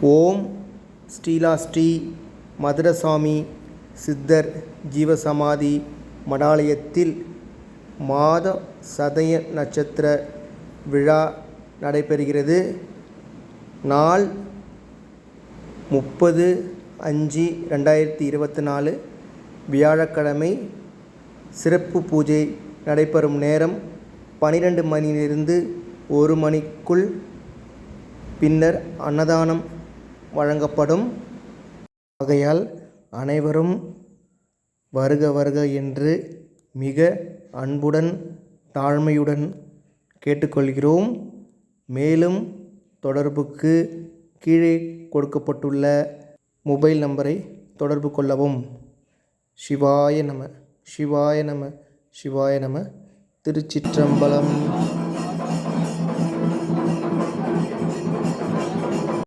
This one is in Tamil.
ஓம் ஸ்ரீ மதுரசாமி சித்தர் ஜீவசமாதி மடாலயத்தில் மாத சதய நட்சத்திர விழா நடைபெறுகிறது. நாள் 30/5/2024 வியாழக்கிழமை. சிறப்பு பூஜை நடைபெறும் நேரம் 12 மணியிலிருந்து 1 மணிக்குள். பின்னர் அன்னதானம் வழங்கப்படும். ஆகையால் அனைவரும் வருக வருக என்று மிக அன்புடன் தாழ்மையுடன் கேட்டுக்கொள்கிறோம். மேலும் தொடர்புக்கு கீழே கொடுக்கப்பட்டுள்ள மொபைல் நம்பரை தொடர்பு கொள்ளவும். சிவாய நம சிவாய நம சிவாய நம. திருச்சிற்றம்பலம்.